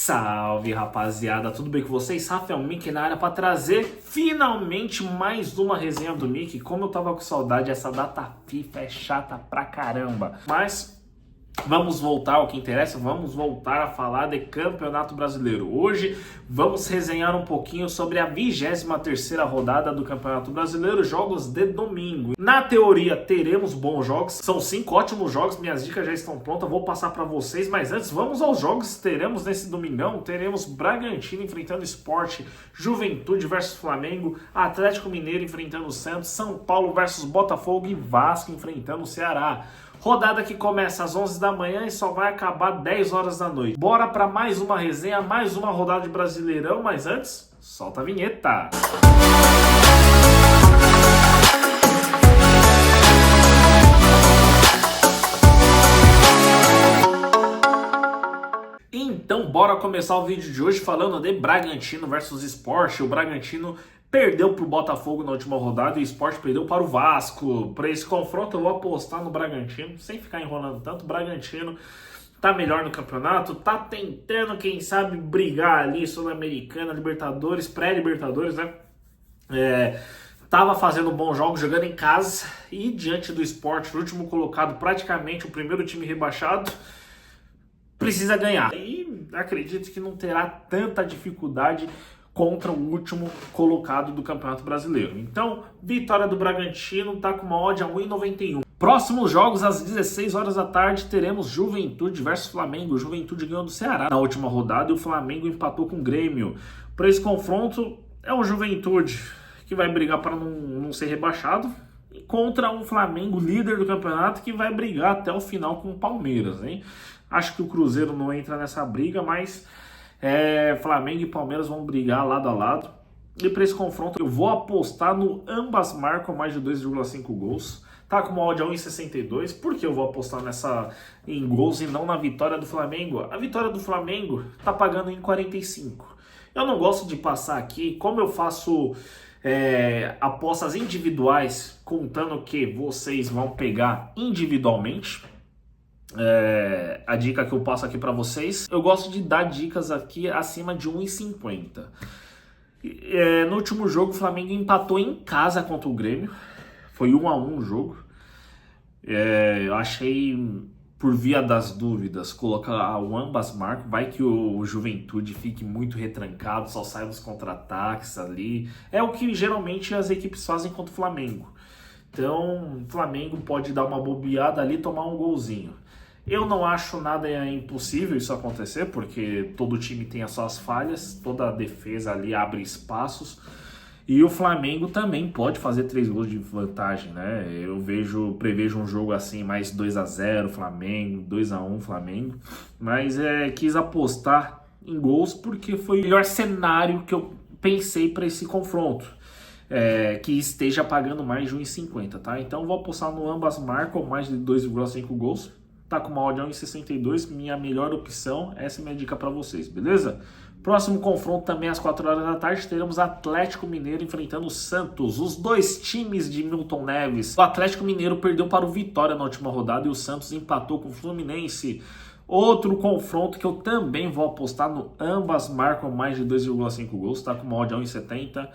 Salve, rapaziada, tudo bem com vocês? Rafael Mickey na área para trazer finalmente mais uma resenha do Mickey. Como eu tava com saudade, essa data FIFA é chata pra caramba. Mas vamos voltar ao que interessa, vamos voltar a falar de Campeonato Brasileiro. Hoje vamos resenhar um pouquinho sobre a 23ª rodada do Campeonato Brasileiro, jogos de domingo. Na teoria teremos bons jogos, são 5 ótimos jogos, minhas dicas já estão prontas, vou passar para vocês, mas antes vamos aos jogos que teremos nesse domingão. Teremos Bragantino enfrentando Sport, Juventude versus Flamengo, Atlético Mineiro enfrentando o Santos, São Paulo versus Botafogo e Vasco enfrentando o Ceará. Rodada que começa às 11 da manhã e só vai acabar 10 horas da noite. Bora para mais uma resenha, mais uma rodada de Brasileirão, mas antes, solta a vinheta. Então, bora começar o vídeo de hoje falando de Bragantino versus Sport. O Bragantino perdeu para o Botafogo na última rodada e o Sport perdeu para o Vasco. Para esse confronto eu vou apostar no Bragantino, sem ficar enrolando tanto. O Bragantino tá melhor no campeonato, tá tentando, quem sabe, brigar ali, Sul-Americana, Libertadores, pré-Libertadores, né? Tava fazendo bons jogos, jogando em casa e diante do Sport, o último colocado, praticamente o primeiro time rebaixado, precisa ganhar. E acredito que não terá tanta dificuldade contra o último colocado do Campeonato Brasileiro. Então, vitória do Bragantino, tá com uma odd a 1,91. Próximos jogos, às 16 horas da tarde, teremos Juventude versus Flamengo. O Juventude ganhou do Ceará na última rodada e o Flamengo empatou com o Grêmio. Para esse confronto, é um Juventude que vai brigar para não ser rebaixado contra um Flamengo líder do campeonato que vai brigar até o final com o Palmeiras, hein? Acho que o Cruzeiro não entra nessa briga, mas Flamengo e Palmeiras vão brigar lado a lado. E para esse confronto eu vou apostar no ambas marcam mais de 2,5 gols. Tá com uma odd a 1,62. Por que eu vou apostar em gols e não na vitória do Flamengo? A vitória do Flamengo tá pagando em 45. Eu não gosto de passar aqui, como eu faço apostas individuais, contando que vocês vão pegar individualmente. A dica que eu passo aqui para vocês, eu gosto de dar dicas aqui acima de 1,50. No último jogo o Flamengo empatou em casa contra o Grêmio, foi 1-1 o jogo. Eu achei, por via das dúvidas, colocar o ambas marcam, vai que o Juventude fique muito retrancado, só sai nos contra-ataques ali, é o que geralmente as equipes fazem contra o Flamengo. Então o Flamengo pode dar uma bobeada ali e tomar um golzinho. Eu não acho nada impossível isso acontecer, porque todo time tem as suas falhas, toda a defesa ali abre espaços, e o Flamengo também pode fazer 3 gols de vantagem, né? Eu prevejo um jogo assim, mais 2-0 Flamengo, 2-1 Flamengo, mas quis apostar em gols porque foi o melhor cenário que eu pensei para esse confronto. Que esteja pagando mais de 1,50, tá? Então vou apostar no ambas marcam mais de 2,5 gols. Tá com uma odd a 1,62, minha melhor opção. Essa é a minha dica para vocês, beleza? Próximo confronto também às 4 horas da tarde, teremos Atlético Mineiro enfrentando o Santos. Os dois times de Milton Neves. O Atlético Mineiro perdeu para o Vitória na última rodada e o Santos empatou com o Fluminense. Outro confronto que eu também vou apostar no ambas marcam mais de 2,5 gols, tá com uma odd a 1,70.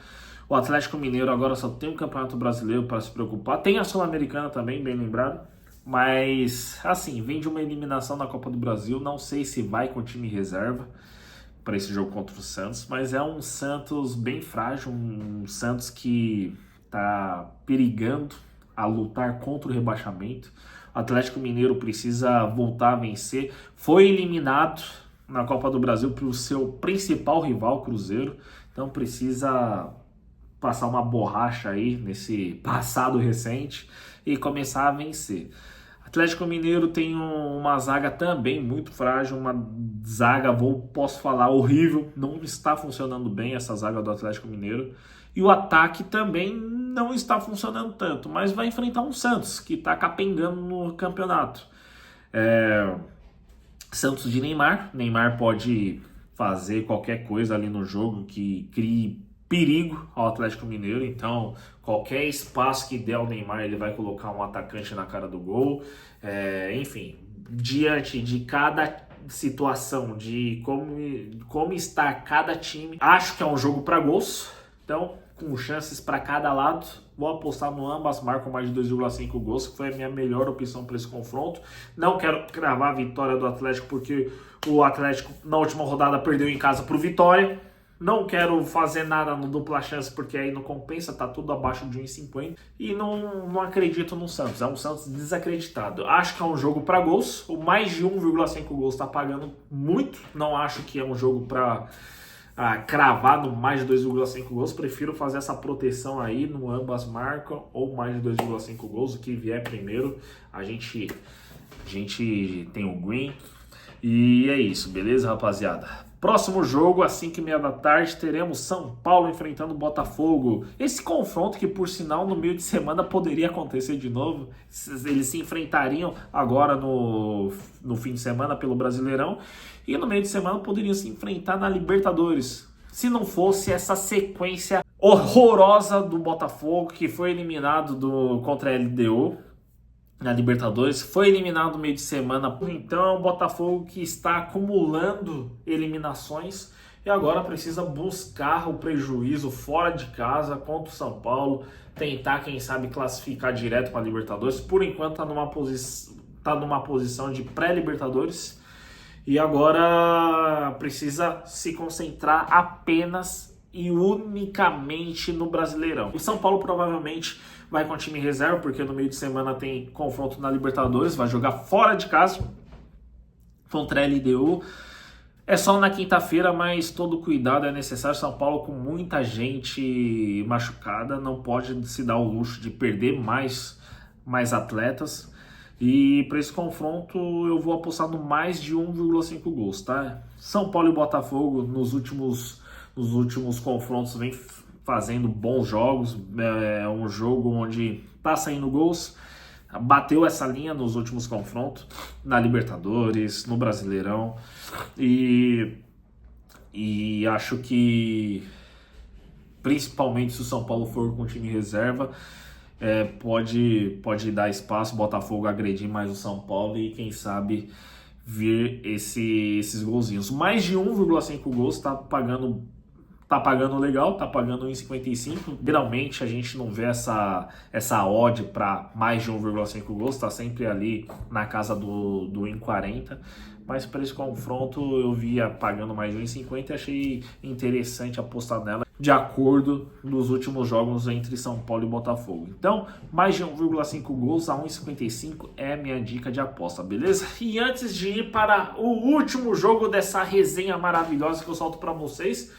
O Atlético Mineiro agora só tem o Campeonato Brasileiro para se preocupar. Tem a Sul-Americana também, bem lembrado. Mas, assim, vem de uma eliminação na Copa do Brasil. Não sei se vai com o time reserva para esse jogo contra o Santos. Mas é um Santos bem frágil. Um Santos que está perigando a lutar contra o rebaixamento. O Atlético Mineiro precisa voltar a vencer. Foi eliminado na Copa do Brasil para o seu principal rival, Cruzeiro. Então precisa passar uma borracha aí nesse passado recente e começar a vencer. Atlético Mineiro tem uma zaga também muito frágil, uma zaga, posso falar, horrível, não está funcionando bem essa zaga do Atlético Mineiro. E o ataque também não está funcionando tanto, mas vai enfrentar um Santos, que está capengando no campeonato. Santos de Neymar pode fazer qualquer coisa ali no jogo que crie perigo ao Atlético Mineiro, então qualquer espaço que der ao Neymar ele vai colocar um atacante na cara do gol, enfim, diante de cada situação de como está cada time, acho que é um jogo para gols. Então, com chances para cada lado, vou apostar no ambas marcam mais de 2,5 gols, que foi a minha melhor opção para esse confronto. Não quero cravar a vitória do Atlético, porque o Atlético na última rodada perdeu em casa para o Vitória. Não quero fazer nada no dupla chance, porque aí não compensa, tá tudo abaixo de 1,50. E não acredito no Santos, é um Santos desacreditado. Acho que é um jogo para gols, o mais de 1,5 gols tá pagando muito. Não acho que é um jogo para cravar no mais de 2,5 gols. Prefiro fazer essa proteção aí no ambas marcam ou mais de 2,5 gols, o que vier primeiro. A gente tem o green. E é isso, beleza, rapaziada? Próximo jogo, às 5h30 da tarde, teremos São Paulo enfrentando o Botafogo. Esse confronto que, por sinal, no meio de semana poderia acontecer de novo. Eles se enfrentariam agora no fim de semana pelo Brasileirão. E no meio de semana poderiam se enfrentar na Libertadores. Se não fosse essa sequência horrorosa do Botafogo, que foi eliminado contra a LDU na Libertadores, foi eliminado no meio de semana. Então, o Botafogo que está acumulando eliminações e agora precisa buscar o prejuízo fora de casa contra o São Paulo, tentar, quem sabe, classificar direto para a Libertadores. Por enquanto está numa posição de pré-Libertadores e agora precisa se concentrar apenas e unicamente no Brasileirão. O São Paulo provavelmente vai com time reserva, porque no meio de semana tem confronto na Libertadores, vai jogar fora de casa contra a LDU. É só na quinta-feira, mas todo cuidado é necessário. São Paulo com muita gente machucada, não pode se dar o luxo de perder mais atletas. E para esse confronto eu vou apostar no mais de 1,5 gols, tá? São Paulo e Botafogo nos últimos confrontos vem fazendo bons jogos. É um jogo onde tá saindo gols, bateu essa linha nos últimos confrontos na Libertadores, no Brasileirão, e acho que principalmente se o São Paulo for com time reserva, pode dar espaço, o Botafogo agredir mais o São Paulo e quem sabe vir esses golzinhos. Mais de 1,5 gols tá pagando legal, tá pagando 1,55. Geralmente a gente não vê essa odd para mais de 1,5 gols, tá sempre ali na casa do 1,40. Mas para esse confronto eu via pagando mais de 1,50 e achei interessante apostar nela de acordo nos últimos jogos entre São Paulo e Botafogo. Então, mais de 1,5 gols a 1,55 é a minha dica de aposta, beleza? E antes de ir para o último jogo dessa resenha maravilhosa que eu solto para vocês,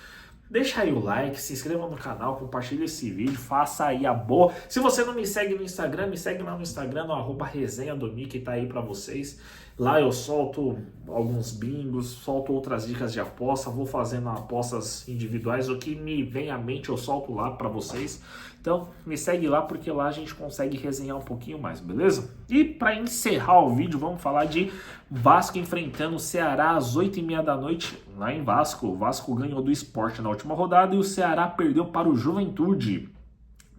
deixa aí o like, se inscreva no canal, compartilhe esse vídeo, faça aí a boa. Se você não me segue no Instagram, me segue lá no Instagram, no @resenha do Mickey, tá aí pra vocês. Lá eu solto alguns bingos, solto outras dicas de aposta, vou fazendo apostas individuais, o que me vem à mente eu solto lá pra vocês. Então me segue lá porque lá a gente consegue resenhar um pouquinho mais, beleza? E para encerrar o vídeo, vamos falar de Vasco enfrentando o Ceará às 8h30 da noite, lá em Vasco. O Vasco ganhou do Sport na última rodada e o Ceará perdeu para o Juventude.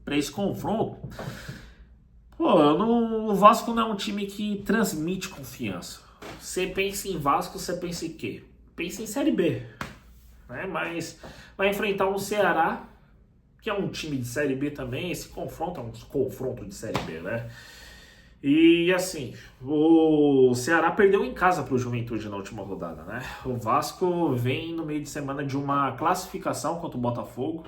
Para esse confronto, o Vasco não é um time que transmite confiança. Você pensa em Vasco, você pensa em quê? Pensa em Série B, né? Mas vai enfrentar um Ceará, que é um time de Série B também. Esse confronto é um confronto de Série B, né? E assim, o Ceará perdeu em casa para o Juventude na última rodada, né? O Vasco vem no meio de semana de uma classificação contra o Botafogo.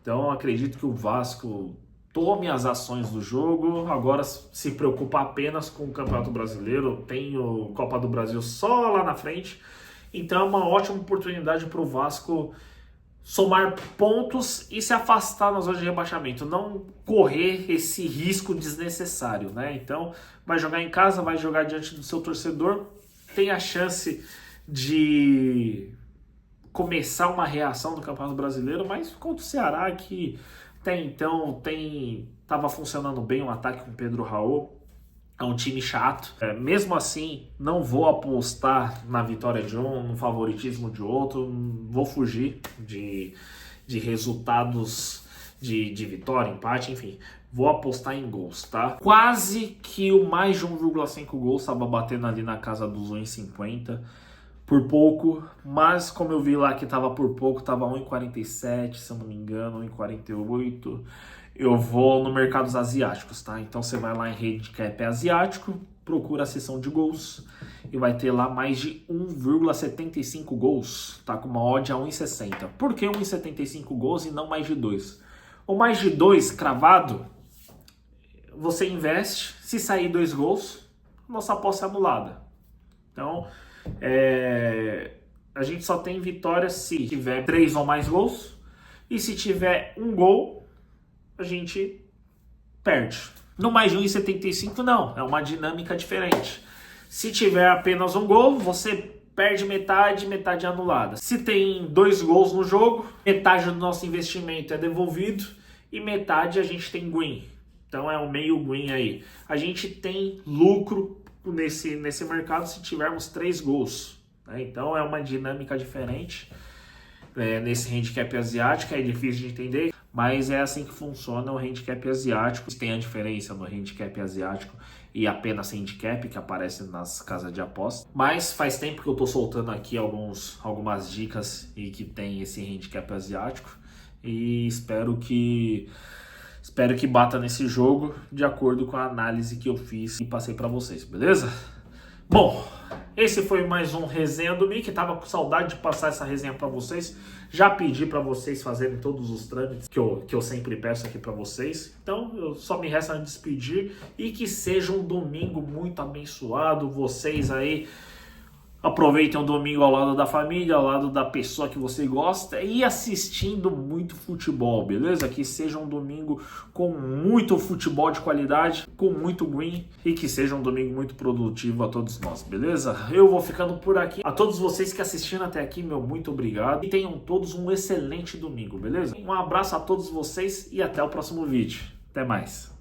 Então acredito que o Vasco tome as ações do jogo, agora se preocupa apenas com o Campeonato Brasileiro, tem o Copa do Brasil só lá na frente. Então é uma ótima oportunidade para o Vasco somar pontos e se afastar na zona de rebaixamento, não correr esse risco desnecessário, né? Então, vai jogar em casa, vai jogar diante do seu torcedor, tem a chance de começar uma reação no Campeonato Brasileiro, mas contra o Ceará, que até então estava funcionando bem o ataque com Pedro Raul, é um time chato. Mesmo assim, não vou apostar na vitória de um, no favoritismo de outro. Vou fugir de resultados de vitória, empate, enfim. Vou apostar em gols, tá? Quase que o mais de 1,5 gols estava batendo ali na casa dos 1,50. por pouco, mas como eu vi lá que tava por pouco, tava 1,47, se eu não me engano, 1,48. Eu vou no mercados asiáticos, tá? Então você vai lá em handicap asiático, procura a seção de gols e vai ter lá mais de 1,75 gols, tá? Com uma odd a 1,60. Por que 1,75 gols e não mais de 2? O mais de 2 cravado, você investe, se sair 2 gols, nossa aposta é anulada. Então, a gente só tem vitória se tiver 3 ou mais gols, e se tiver 1 gol, a gente perde. No mais de 1,75 não, é uma dinâmica diferente. Se tiver apenas 1 gol, você perde metade, metade é anulada. Se tem 2 gols no jogo, metade do nosso investimento é devolvido e metade a gente tem green. Então é um meio green aí. A gente tem lucro nesse mercado se tivermos 3 gols, né? Então é uma dinâmica diferente nesse handicap asiático, é difícil de entender, mas é assim que funciona o handicap asiático. Tem a diferença no handicap asiático e apenas handicap que aparece nas casas de aposta. Mas faz tempo que eu tô soltando aqui algumas dicas e que tem esse handicap asiático e espero que bata nesse jogo de acordo com a análise que eu fiz e passei para vocês, beleza? Bom, esse foi mais um resenha do Mickey. Tava com saudade de passar essa resenha para vocês. Já pedi para vocês fazerem todos os trâmites que eu sempre peço aqui para vocês. Então, eu só me resta me despedir e que seja um domingo muito abençoado. Vocês aí aproveitem o domingo ao lado da família, ao lado da pessoa que você gosta e assistindo muito futebol, beleza? Que seja um domingo com muito futebol de qualidade, com muito green e que seja um domingo muito produtivo a todos nós, beleza? Eu vou ficando por aqui. A todos vocês que assistiram até aqui, meu muito obrigado e tenham todos um excelente domingo, beleza? Um abraço a todos vocês e até o próximo vídeo. Até mais.